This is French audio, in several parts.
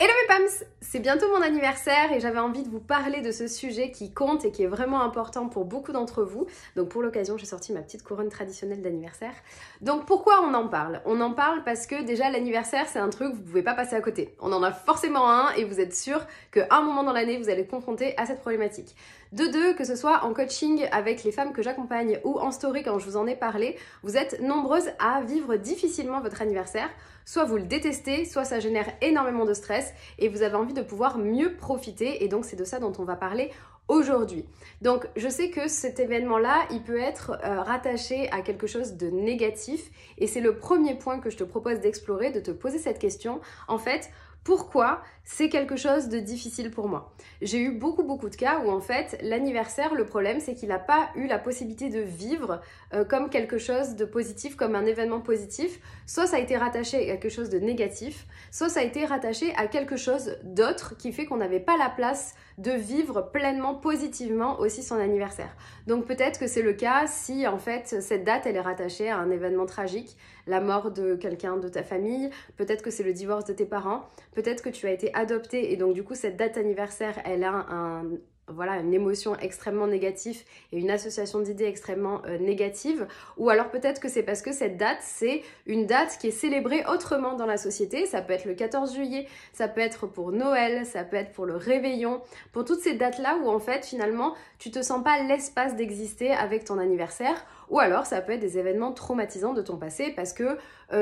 Hello mes Pams, c'est bientôt mon anniversaire et j'avais envie de vous parler de ce sujet qui compte et qui est vraiment important pour beaucoup d'entre vous. Donc pour l'occasion, j'ai sorti ma petite couronne traditionnelle d'anniversaire. Donc pourquoi on en parle? On en parle parce que déjà l'anniversaire, c'est un truc, vous pouvez pas passer à côté. On en a forcément un et vous êtes sûr qu'à un moment dans l'année, vous allez être confronté à cette problématique. De deux, que ce soit en coaching avec les femmes que j'accompagne ou en story quand je vous en ai parlé, vous êtes nombreuses à vivre difficilement votre anniversaire. Soit vous le détestez, soit ça génère énormément de stress et vous avez envie de pouvoir mieux profiter et donc c'est de ça dont on va parler aujourd'hui. Donc je sais que cet événement-là, il peut être rattaché à quelque chose de négatif et c'est le premier point que je te propose d'explorer, de te poser cette question. En fait, pourquoi c'est quelque chose de difficile pour moi? J'ai eu beaucoup de cas où en fait l'anniversaire, le problème c'est qu'il n'a pas eu la possibilité de vivre comme quelque chose de positif, comme un événement positif. Soit ça a été rattaché à quelque chose de négatif, soit ça a été rattaché à quelque chose d'autre qui fait qu'on n'avait pas la place de vivre pleinement, positivement aussi son anniversaire. Donc peut-être que c'est le cas si en fait cette date elle est rattachée à un événement tragique, la mort de quelqu'un de ta famille, peut-être que c'est le divorce de tes parents, peut-être que tu as été adopté et donc du coup cette date anniversaire elle a une émotion extrêmement négative et une association d'idées extrêmement négative. Ou alors peut-être que c'est parce que cette date, c'est une date qui est célébrée autrement dans la société. Ça peut être le 14 juillet, ça peut être pour Noël, ça peut être pour le réveillon. Pour toutes ces dates-là où en fait finalement tu te sens pas l'espace d'exister avec ton anniversaire. Ou alors ça peut être des événements traumatisants de ton passé parce que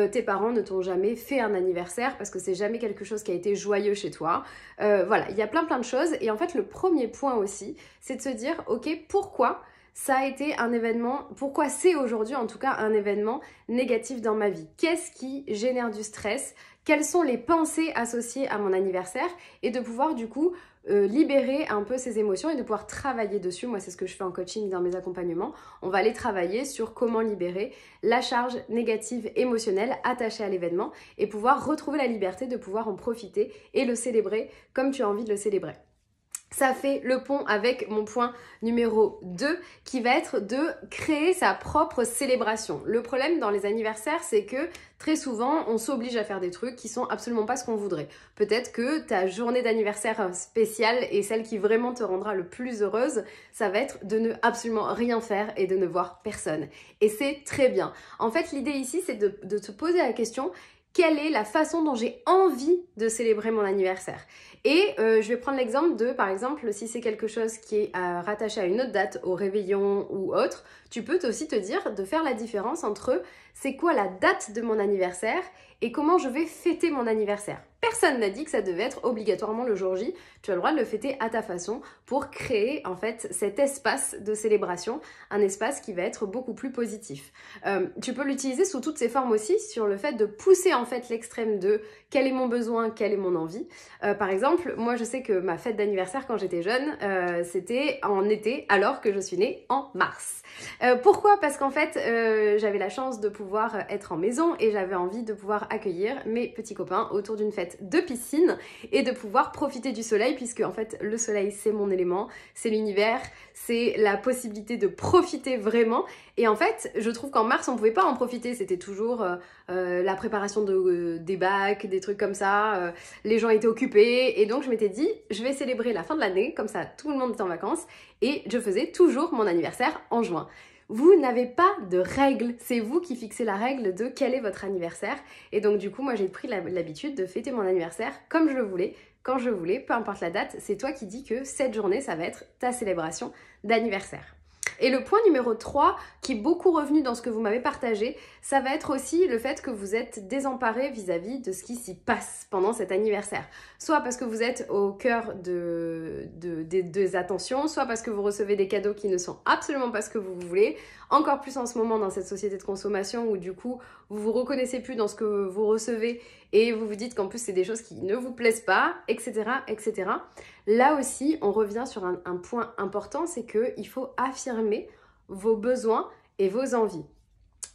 tes parents ne t'ont jamais fait un anniversaire, parce que c'est jamais quelque chose qui a été joyeux chez toi. Voilà, il y a plein de choses. Et en fait, le premier point aussi, c'est de se dire, ok, pourquoi ça a été un événement, pourquoi c'est aujourd'hui en tout cas un événement négatif dans ma vie? Qu'est-ce qui génère du stress? Quelles sont les pensées associées à mon anniversaire? Et de pouvoir du coup libérer un peu ces émotions et de pouvoir travailler dessus. Moi, c'est ce que je fais en coaching dans mes accompagnements. On va aller travailler sur comment libérer la charge négative émotionnelle attachée à l'événement et pouvoir retrouver la liberté de pouvoir en profiter et le célébrer comme tu as envie de le célébrer. Ça fait le pont avec mon point numéro 2 qui va être de créer sa propre célébration. Le problème dans les anniversaires, c'est que très souvent, on s'oblige à faire des trucs qui sont absolument pas ce qu'on voudrait. Peut-être que ta journée d'anniversaire spéciale et celle qui vraiment te rendra le plus heureuse, ça va être de ne absolument rien faire et de ne voir personne. Et c'est très bien. En fait, l'idée ici, c'est de te poser la question: quelle est la façon dont j'ai envie de célébrer mon anniversaire? Et je vais prendre l'exemple de, par exemple, si c'est quelque chose qui est rattaché à une autre date, au réveillon ou autre, tu peux aussi te dire de faire la différence entre c'est quoi la date de mon anniversaire et comment je vais fêter mon anniversaire. Personne n'a dit que ça devait être obligatoirement le jour J. Tu as le droit de le fêter à ta façon pour créer en fait cet espace de célébration, un espace qui va être beaucoup plus positif. Tu peux l'utiliser sous toutes ses formes aussi, sur le fait de pousser en fait l'extrême de quel est mon besoin, quelle est mon envie. Par exemple, moi je sais que ma fête d'anniversaire quand j'étais jeune, c'était en été alors que je suis née en mars. Pourquoi? Parce qu'en fait j'avais la chance de pouvoir être en maison et j'avais envie de pouvoir accueillir mes petits copains autour d'une fête de piscine et de pouvoir profiter du soleil, puisque en fait le soleil c'est mon élément, c'est l'univers, c'est la possibilité de profiter vraiment. Et en fait je trouve qu'en mars on pouvait pas en profiter, c'était toujours la préparation des bacs, des trucs comme ça, les gens étaient occupés et donc je m'étais dit je vais célébrer la fin de l'année, comme ça tout le monde est en vacances, et je faisais toujours mon anniversaire en juin. Vous n'avez pas de règle, c'est vous qui fixez la règle de quel est votre anniversaire. Et donc du coup, moi j'ai pris l'habitude de fêter mon anniversaire comme je le voulais, quand je voulais, peu importe la date. C'est toi qui dis que cette journée, ça va être ta célébration d'anniversaire. Et le point numéro 3, qui est beaucoup revenu dans ce que vous m'avez partagé, ça va être aussi le fait que vous êtes désemparé vis-à-vis de ce qui s'y passe pendant cet anniversaire. Soit parce que vous êtes au cœur des attentions, soit parce que vous recevez des cadeaux qui ne sont absolument pas ce que vous voulez. Encore plus en ce moment dans cette société de consommation où du coup, vous vous reconnaissez plus dans ce que vous recevez et vous vous dites qu'en plus c'est des choses qui ne vous plaisent pas, etc. etc. Là aussi, on revient sur un point important, c'est qu'il faut affirmer vos besoins et vos envies.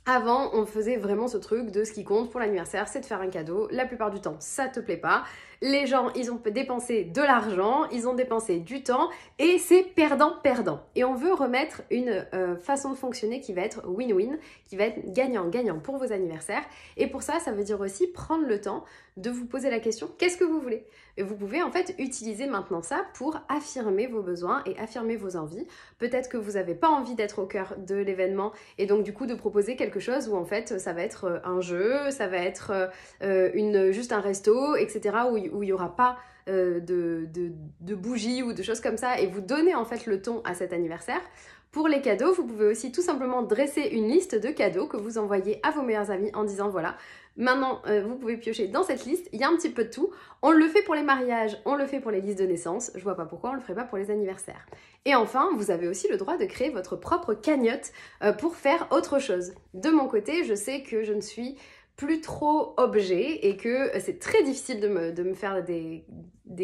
Avant, on faisait vraiment ce truc de ce qui compte pour l'anniversaire, c'est de faire un cadeau. La plupart du temps, ça te plaît pas. Les gens, ils ont dépensé de l'argent, ils ont dépensé du temps et c'est perdant-perdant. Et on veut remettre une façon de fonctionner qui va être win-win, qui va être gagnant-gagnant pour vos anniversaires. Et pour ça, ça veut dire aussi prendre le temps de vous poser la question, qu'est-ce que vous voulez? Et vous pouvez en fait utiliser maintenant ça pour affirmer vos besoins et affirmer vos envies. Peut-être que vous n'avez pas envie d'être au cœur de l'événement et donc du coup de proposer quelque chose où en fait ça va être un jeu, ça va être juste un resto, etc. où il n'y aura pas de bougies ou de choses comme ça et vous donnez en fait le ton à cet anniversaire. Pour les cadeaux, vous pouvez aussi tout simplement dresser une liste de cadeaux que vous envoyez à vos meilleurs amis en disant voilà, maintenant vous pouvez piocher dans cette liste, il y a un petit peu de tout. On le fait pour les mariages, on le fait pour les listes de naissance, je vois pas pourquoi on le ferait pas pour les anniversaires. Et enfin, vous avez aussi le droit de créer votre propre cagnotte pour faire autre chose. De mon côté, je sais que je ne suis plus trop objet et que c'est très difficile de me faire des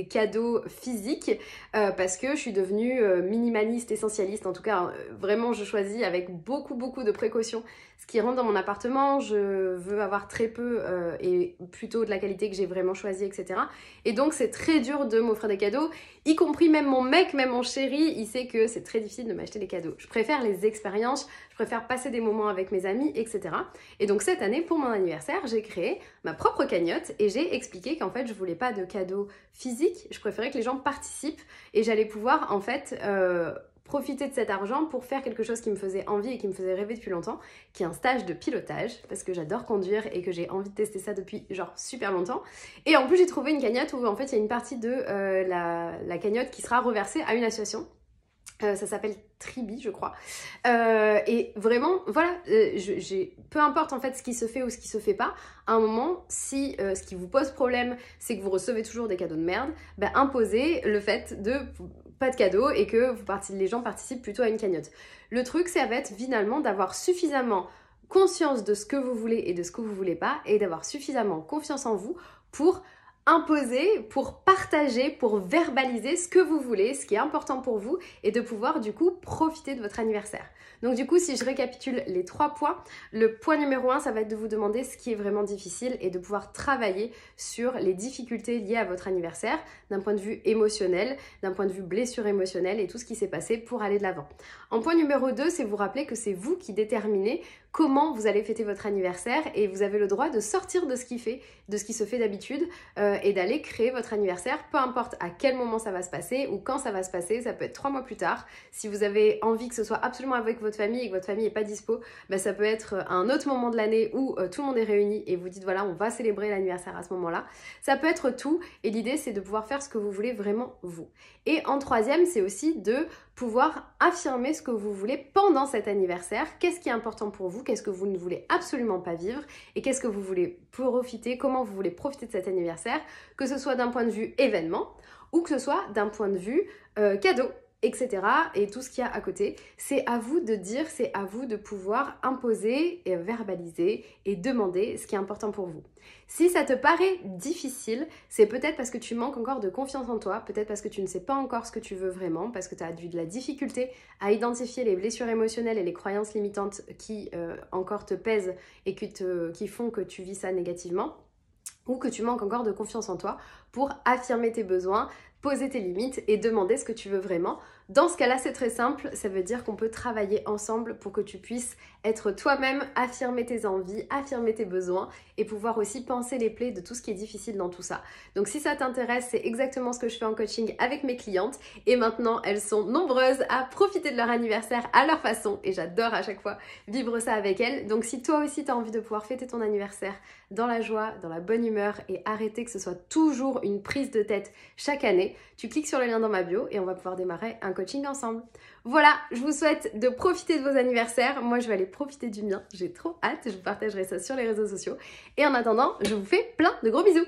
cadeaux physiques parce que je suis devenue minimaliste, essentialiste. En tout cas, vraiment, je choisis avec beaucoup de précautions ce qui rentre dans mon appartement. Je veux avoir très peu et plutôt de la qualité que j'ai vraiment choisi, etc. Et donc, c'est très dur de m'offrir des cadeaux, y compris même mon mec, même mon chéri, il sait que c'est très difficile de m'acheter des cadeaux. Je préfère les expériences, je préfère passer des moments avec mes amis, etc. Et donc, cette année, pour mon anniversaire, j'ai créé ma propre cagnotte et j'ai expliqué qu'en fait, je voulais pas de cadeaux physiques, je préférais que les gens participent et j'allais pouvoir en fait profiter de cet argent pour faire quelque chose qui me faisait envie et qui me faisait rêver depuis longtemps, qui est un stage de pilotage, parce que j'adore conduire et que j'ai envie de tester ça depuis genre super longtemps. Et en plus, j'ai trouvé une cagnotte où en fait, il y a une partie de la cagnotte qui sera reversée à une association. Ça s'appelle Tribi, je crois. Et vraiment, voilà, peu importe en fait ce qui se fait ou ce qui se fait pas, à un moment, si ce qui vous pose problème, c'est que vous recevez toujours des cadeaux de merde, bah, imposez le fait de pas de cadeaux et que les gens participent plutôt à une cagnotte. Le truc, ça va être finalement d'avoir suffisamment conscience de ce que vous voulez et de ce que vous voulez pas et d'avoir suffisamment confiance en vous pour imposer, pour partager, pour verbaliser ce que vous voulez, ce qui est important pour vous et de pouvoir du coup profiter de votre anniversaire. Donc du coup, si je récapitule les 3 points, le point numéro 1, ça va être de vous demander ce qui est vraiment difficile et de pouvoir travailler sur les difficultés liées à votre anniversaire d'un point de vue émotionnel, d'un point de vue blessure émotionnelle et tout ce qui s'est passé pour aller de l'avant. En point numéro 2, c'est vous rappeler que c'est vous qui déterminez comment vous allez fêter votre anniversaire et vous avez le droit de sortir de ce qui se fait d'habitude et d'aller créer votre anniversaire, peu importe à quel moment ça va se passer ou quand ça va se passer, ça peut être 3 mois plus tard. Si vous avez envie que ce soit absolument avec votre famille et que votre famille n'est pas dispo, bah ça peut être à un autre moment de l'année où tout le monde est réuni et vous dites voilà, on va célébrer l'anniversaire à ce moment-là. Ça peut être tout et l'idée c'est de pouvoir faire ce que vous voulez vraiment vous. Et en troisième, c'est aussi de pouvoir affirmer ce que vous voulez pendant cet anniversaire. Qu'est-ce qui est important pour vous? Qu'est-ce que vous ne voulez absolument pas vivre? Et qu'est-ce que vous voulez profiter? Comment vous voulez profiter de cet anniversaire? Que ce soit d'un point de vue événement ou que ce soit d'un point de vue cadeau, etc. et tout ce qu'il y a à côté. C'est à vous de dire, c'est à vous de pouvoir imposer et verbaliser et demander ce qui est important pour vous. Si ça te paraît difficile, c'est peut-être parce que tu manques encore de confiance en toi, peut-être parce que tu ne sais pas encore ce que tu veux vraiment, parce que tu as eu de la difficulté à identifier les blessures émotionnelles et les croyances limitantes qui encore te pèsent et qui font que tu vis ça négativement, ou que tu manques encore de confiance en toi pour affirmer tes besoins, poser tes limites et demander ce que tu veux vraiment. Dans ce cas-là, c'est très simple, ça veut dire qu'on peut travailler ensemble pour que tu puisses être toi-même, affirmer tes envies, affirmer tes besoins et pouvoir aussi penser les plaies de tout ce qui est difficile dans tout ça. Donc si ça t'intéresse, c'est exactement ce que je fais en coaching avec mes clientes et maintenant elles sont nombreuses à profiter de leur anniversaire à leur façon et j'adore à chaque fois vivre ça avec elles. Donc si toi aussi tu as envie de pouvoir fêter ton anniversaire dans la joie, dans la bonne humeur et arrêter que ce soit toujours une prise de tête chaque année, tu cliques sur le lien dans ma bio et on va pouvoir démarrer un coaching ensemble. Voilà, je vous souhaite de profiter de vos anniversaires. Moi, je vais aller profiter du mien. J'ai trop hâte. Je vous partagerai ça sur les réseaux sociaux. Et en attendant, je vous fais plein de gros bisous.